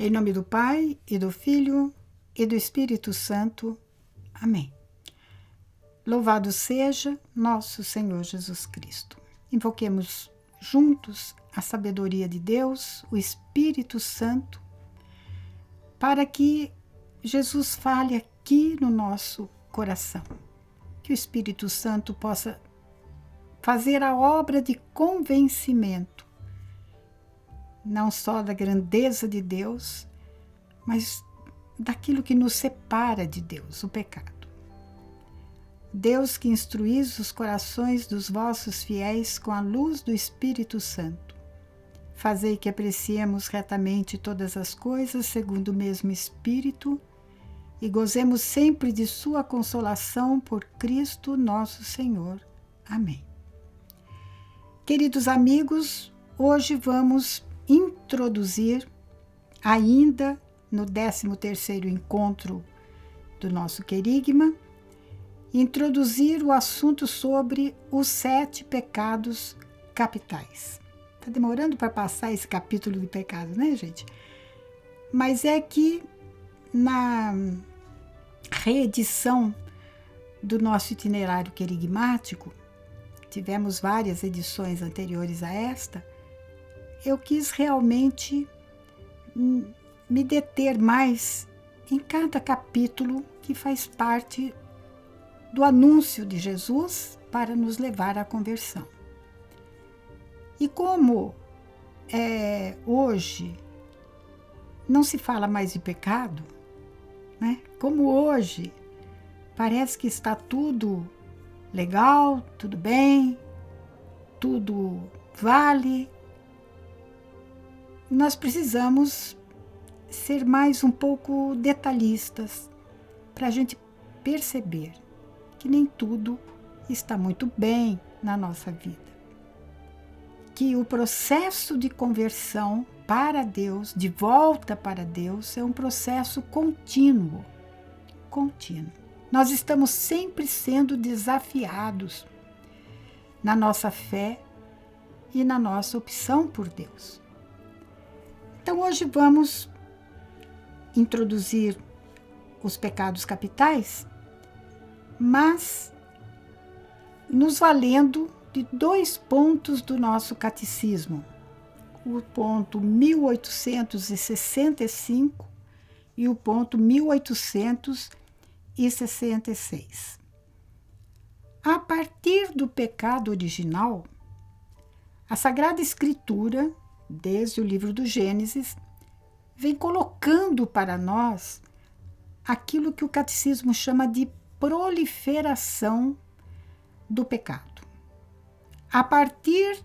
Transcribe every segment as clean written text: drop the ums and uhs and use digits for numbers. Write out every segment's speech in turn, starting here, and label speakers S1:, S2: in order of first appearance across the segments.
S1: Em nome do Pai, e do Filho, e do Espírito Santo. Amém. Louvado seja nosso Senhor Jesus Cristo. Invoquemos juntos a sabedoria de Deus, o Espírito Santo, para que Jesus fale aqui no nosso coração. Que o Espírito Santo possa fazer a obra de convencimento, não só da grandeza de Deus, mas daquilo que nos separa de Deus, o pecado. Deus, que instruís os corações dos vossos fiéis com a luz do Espírito Santo, fazei que apreciemos retamente todas as coisas segundo o mesmo Espírito e gozemos sempre de sua consolação por Cristo nosso Senhor. Amém. Queridos amigos, hoje vamos introduzir, ainda no 13º encontro do nosso querigma, introduzir o assunto sobre os 7 pecados capitais. Está demorando para passar esse capítulo de pecados, né, gente? Mas é que na reedição do nosso itinerário querigmático, tivemos várias edições anteriores a esta, eu quis realmente me deter mais em cada capítulo que faz parte do anúncio de Jesus para nos levar à conversão. E como hoje não se fala mais de pecado, né? Como hoje parece que está tudo legal, tudo bem, tudo vale, nós precisamos ser mais um pouco detalhistas para a gente perceber que nem tudo está muito bem na nossa vida. Que o processo de conversão para Deus, de volta para Deus, é um processo contínuo. Nós estamos sempre sendo desafiados na nossa fé e na nossa opção por Deus. Então, hoje vamos introduzir os pecados capitais, mas nos valendo de 2 pontos do nosso catecismo, o ponto 1865 e o ponto 1866. A partir do pecado original, a Sagrada Escritura, desde o livro do Gênesis, vem colocando para nós aquilo que o catecismo chama de proliferação do pecado. A partir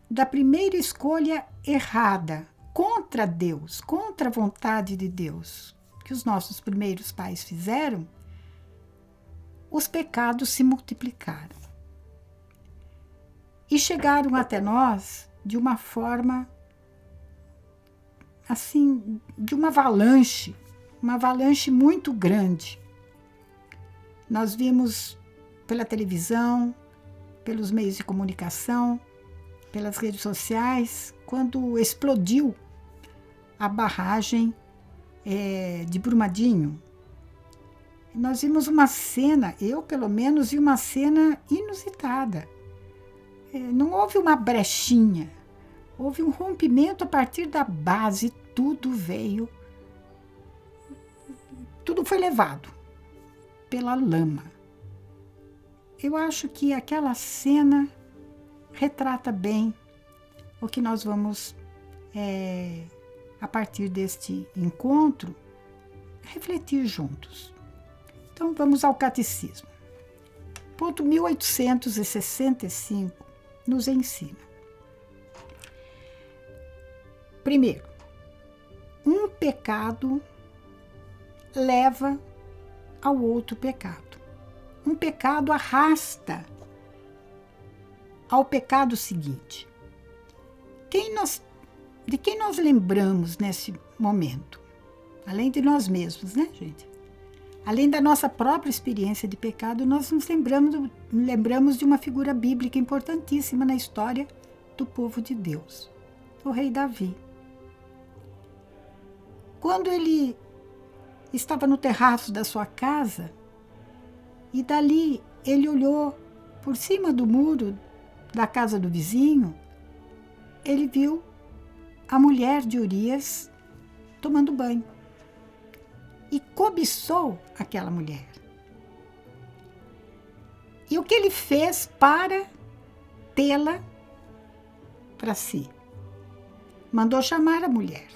S1: da primeira escolha errada contra Deus, contra a vontade de Deus, que os nossos primeiros pais fizeram, os pecados se multiplicaram e chegaram até nós de uma forma assim, de uma avalanche muito grande. Nós vimos pela televisão, pelos meios de comunicação, pelas redes sociais, quando explodiu a barragem de Brumadinho. Nós vimos uma cena, eu pelo menos vi uma cena inusitada. Não houve uma brechinha, houve um rompimento a partir da base, tudo foi levado pela lama. Eu acho que aquela cena retrata bem o que nós vamos, a partir deste encontro, refletir juntos. Então, vamos ao catecismo. Ponto 1865 nos ensina. Primeiro, um pecado leva ao outro pecado. Um pecado arrasta ao pecado seguinte. De quem nós lembramos nesse momento? Além de nós mesmos, né, gente? Além da nossa própria experiência de pecado, nós nos lembramos de uma figura bíblica importantíssima na história do povo de Deus, o rei Davi. quando ele estava no terraço da sua casa, e dali ele olhou por cima do muro da casa do vizinho, ele viu a mulher de Urias tomando banho e cobiçou aquela mulher. E o que ele fez para tê-la para si? Mandou chamar a mulher.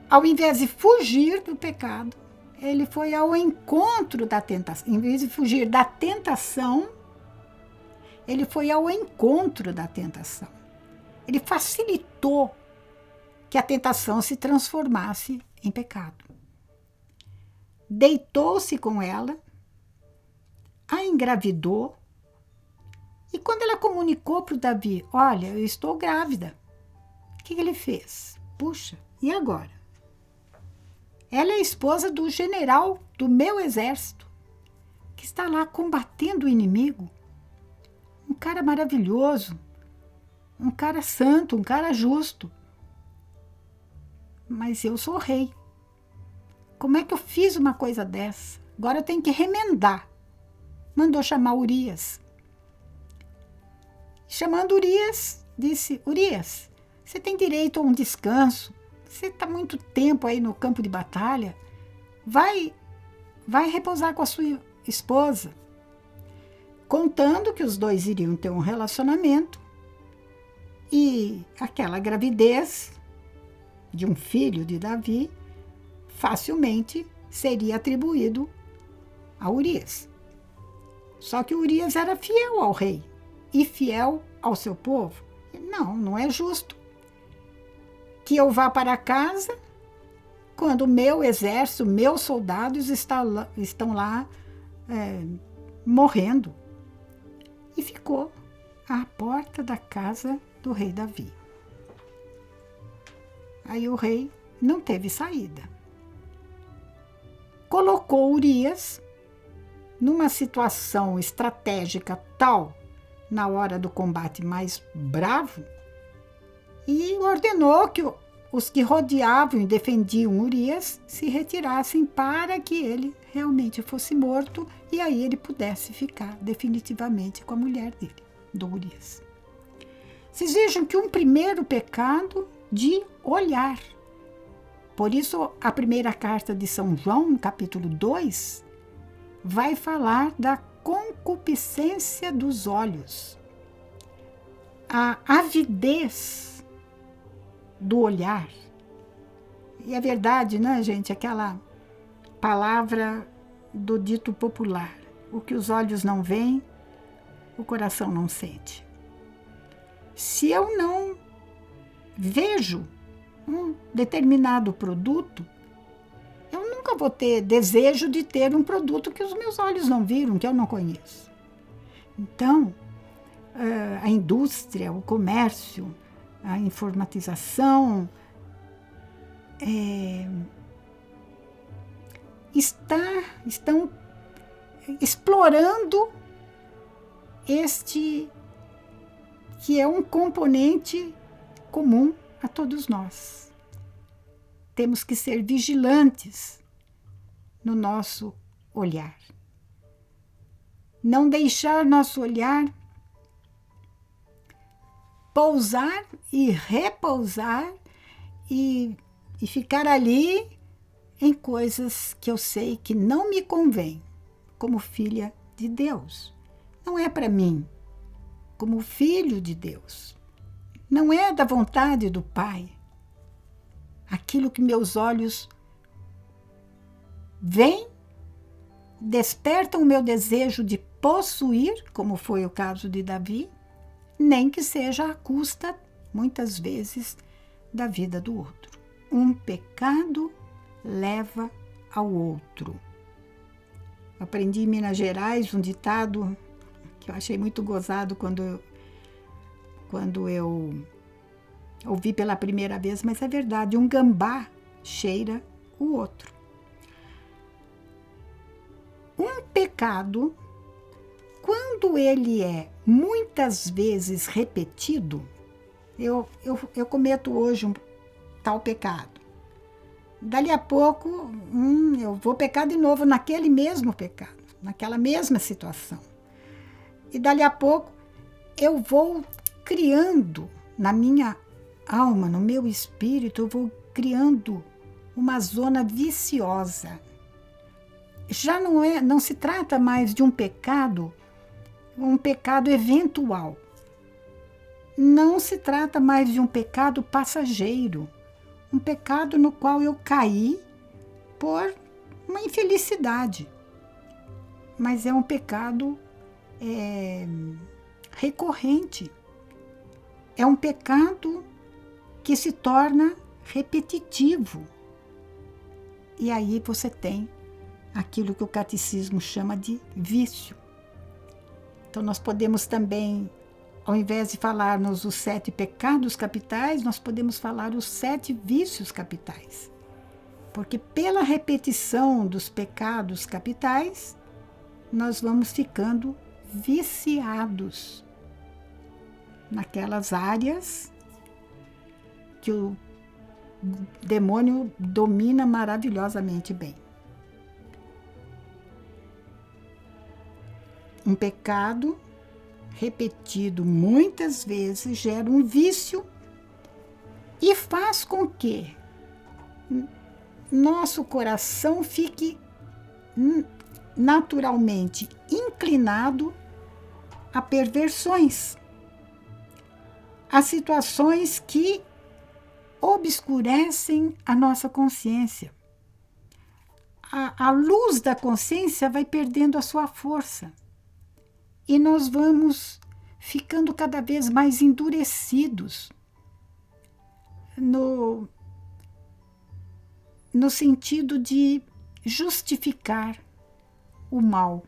S1: Ao invés de fugir do pecado, ele foi ao encontro da tentação. Em vez de fugir da tentação, ele foi ao encontro da tentação. Ele facilitou que a tentação se transformasse em pecado. Deitou-se com ela, a engravidou, e quando ela comunicou para o Davi, olha, eu estou grávida, o que ele fez? Puxa, e agora? Ela é a esposa do general do meu exército, que está lá combatendo o inimigo. Um cara maravilhoso, um cara santo, um cara justo. Mas eu sou rei. Como é que eu fiz uma coisa dessa? Agora eu tenho que remendar. Mandou chamar Urias. Chamando Urias, disse, Urias, você tem direito a um descanso. Você está muito tempo aí no campo de batalha. Vai repousar com a sua esposa. Contando que os dois iriam ter um relacionamento e aquela gravidez de um filho de Davi facilmente seria atribuído a Urias. Só que Urias era fiel ao rei e fiel ao seu povo. Não é justo que eu vá para casa quando o meu exército, meus soldados estão lá morrendo. E ficou à porta da casa do rei Davi. Aí o rei não teve saída. Colocou Urias numa situação estratégica tal, na hora do combate mais bravo, e ordenou que os que rodeavam e defendiam Urias se retirassem para que ele realmente fosse morto e aí ele pudesse ficar definitivamente com a mulher dele, do Urias. Vocês vejam que um primeiro pecado de olhar. Por isso, a primeira carta de São João, capítulo 2, vai falar da concupiscência dos olhos. A avidez do olhar. E é verdade, né, gente? Aquela palavra do dito popular. O que os olhos não veem, o coração não sente. Se eu não vejo um determinado produto, eu nunca vou ter desejo de ter um produto que os meus olhos não viram, que eu não conheço. Então, a indústria, o comércio, a informatização estão explorando este que é um componente comum a todos nós. Temos que ser vigilantes no nosso olhar. Não deixar nosso olhar pousar e repousar e ficar ali em coisas que eu sei que não me convém, como filha de Deus. Não é para mim, como filho de Deus. Não é da vontade do Pai. Aquilo que meus olhos veem, despertam o meu desejo de possuir, como foi o caso de Davi, nem que seja à custa, muitas vezes, da vida do outro. Um pecado leva ao outro. Aprendi em Minas Gerais um ditado que eu achei muito gozado quando eu ouvi pela primeira vez, mas é verdade, um gambá cheira o outro. Um pecado, quando ele é muitas vezes repetido, eu cometo hoje tal pecado. Dali a pouco, eu vou pecar de novo naquele mesmo pecado, naquela mesma situação. E dali a pouco, eu vou criando na minha alma, no meu espírito, eu vou criando uma zona viciosa. Já não se trata mais de um pecado eventual. Não se trata mais de um pecado passageiro, um pecado no qual eu caí por uma infelicidade. Mas é um pecado recorrente. É um pecado que se torna repetitivo. E aí você tem aquilo que o catecismo chama de vício. Então nós podemos também, ao invés de falarmos os 7 pecados capitais, nós podemos falar os 7 vícios capitais. Porque pela repetição dos pecados capitais, nós vamos ficando viciados naquelas áreas que o demônio domina maravilhosamente bem. Um pecado repetido muitas vezes gera um vício e faz com que nosso coração fique naturalmente inclinado a perversões, a situações que obscurecem a nossa consciência. A luz da consciência vai perdendo a sua força e nós vamos ficando cada vez mais endurecidos no sentido de justificar o mal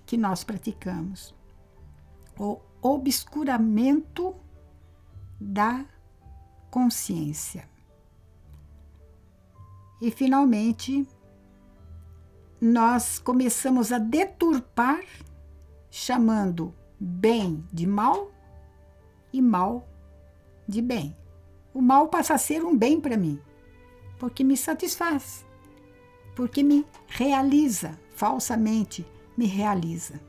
S1: que nós praticamos, o obscuramento da consciência. E, finalmente, nós começamos a deturpar, chamando bem de mal e mal de bem. O mal passa a ser um bem para mim, porque me satisfaz, porque me realiza, falsamente me realiza.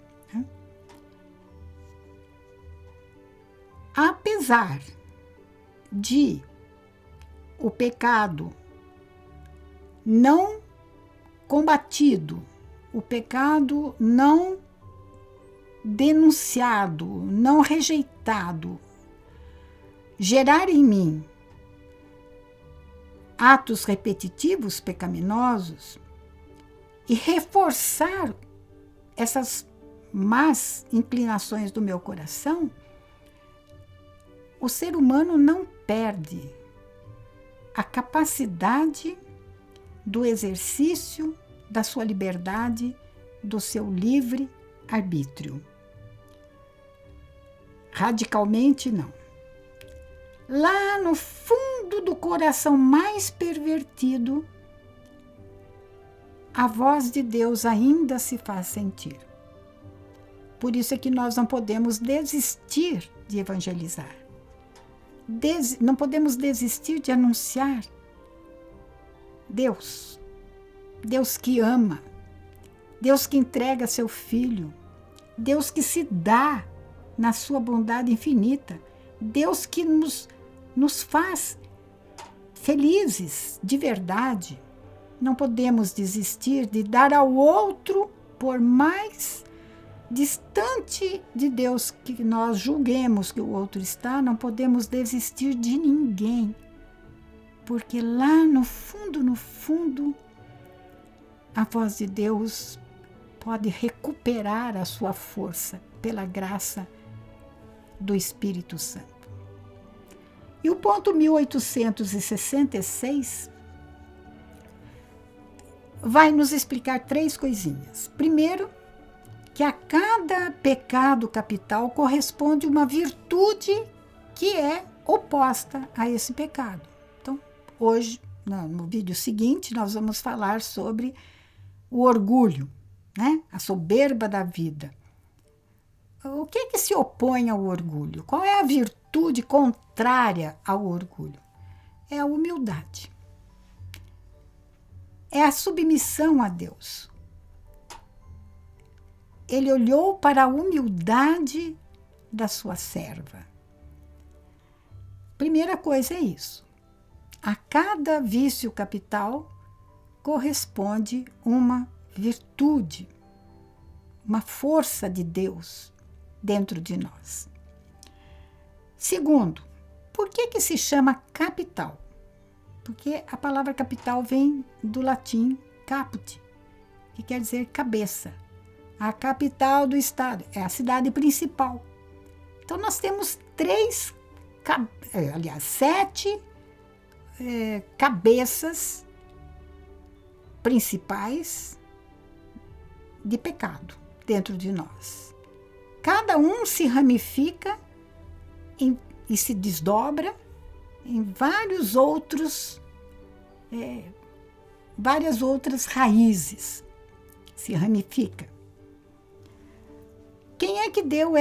S1: Apesar de o pecado não combatido, o pecado não denunciado, não rejeitado, gerar em mim atos repetitivos pecaminosos e reforçar essas más inclinações do meu coração, o ser humano não perde a capacidade do exercício da sua liberdade, do seu livre arbítrio. Radicalmente, não. Lá no fundo do coração mais pervertido, a voz de Deus ainda se faz sentir. Por isso é que nós não podemos desistir de evangelizar. Não podemos desistir de anunciar Deus. Deus que ama. Deus que entrega seu Filho. Deus que se dá na sua bondade infinita. Deus que nos faz felizes de verdade. Não podemos desistir de dar ao outro, por mais distante de Deus que nós julguemos que o outro está, não podemos desistir de ninguém. Porque lá no fundo, a voz de Deus pode recuperar a sua força pela graça do Espírito Santo. E o ponto 1866 vai nos explicar 3 coisinhas. Primeiro, que a cada pecado capital corresponde uma virtude que é oposta a esse pecado. Então, hoje, no vídeo seguinte, nós vamos falar sobre o orgulho, né? A soberba da vida. O que se opõe ao orgulho? Qual é a virtude contrária ao orgulho? é a humildade. É a submissão a Deus. Ele olhou para a humildade da sua serva. Primeira coisa é isso. A cada vício capital corresponde uma virtude, uma força de Deus dentro de nós. Segundo, por que se chama capital? Porque a palavra capital vem do latim caput, que quer dizer cabeça. A capital do estado é a cidade principal. Então nós temos 7 cabeças principais de pecado dentro de nós. Cada um se ramifica e se desdobra em várias outras raízes. Se ramifica. Quem é que deu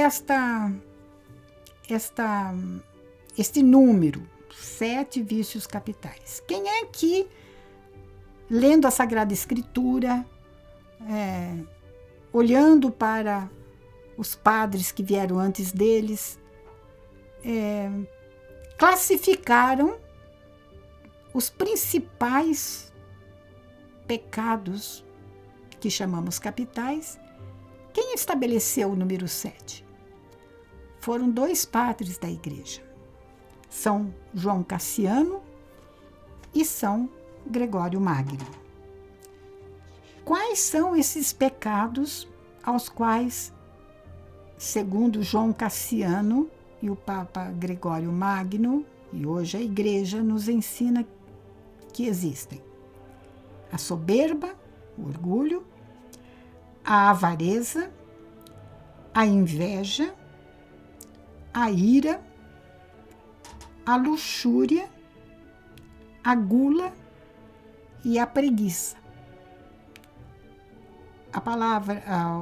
S1: este número, 7 vícios capitais? Quem é que, lendo a Sagrada Escritura, olhando para os padres que vieram antes deles, classificaram os principais pecados que chamamos capitais? Quem estabeleceu o número 7? Foram 2 padres da Igreja, São João Cassiano e São Gregório Magno. Quais são esses pecados aos quais, segundo João Cassiano e o Papa Gregório Magno, e hoje a Igreja nos ensina que existem? A soberba, o orgulho, a avareza, a inveja, a ira, a luxúria, a gula e a preguiça.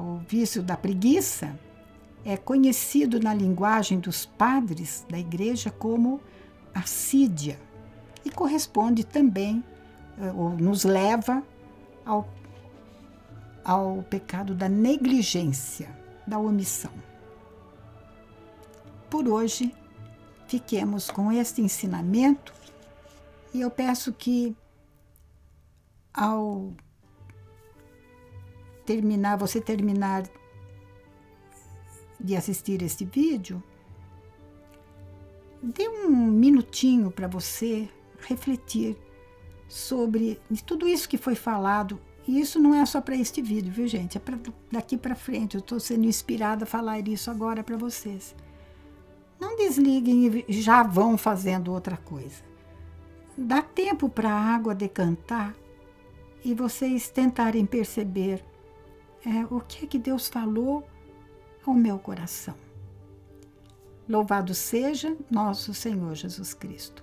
S1: O vício da preguiça é conhecido na linguagem dos padres da Igreja como assídia e corresponde também, ou nos leva ao pecado da negligência, da omissão. Por hoje, fiquemos com este ensinamento e eu peço que, ao você terminar de assistir este vídeo, dê um minutinho para você refletir sobre tudo isso que foi falado. E isso não é só para este vídeo, viu, gente? É para daqui para frente. Eu estou sendo inspirada a falar isso agora para vocês. Não desliguem e já vão fazendo outra coisa. Dá tempo para a água decantar e vocês tentarem perceber o que é que Deus falou ao meu coração. Louvado seja nosso Senhor Jesus Cristo.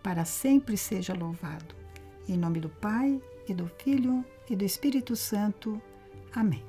S1: Para sempre seja louvado. Em nome do Pai, e do Filho, e do Espírito Santo. Amém.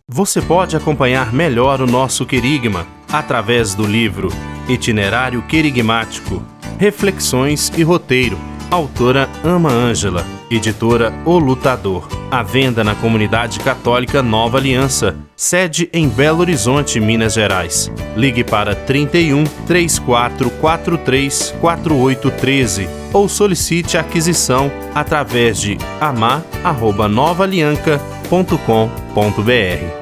S2: Você pode acompanhar melhor o nosso querigma através do livro Itinerário Querigmático, Reflexões e Roteiro, autora Ama Ângela, editora O Lutador. À venda na Comunidade Católica Nova Aliança, sede em Belo Horizonte, Minas Gerais. Ligue para 31 3443 4813 ou solicite a aquisição através de amar@novaalianca.com.br.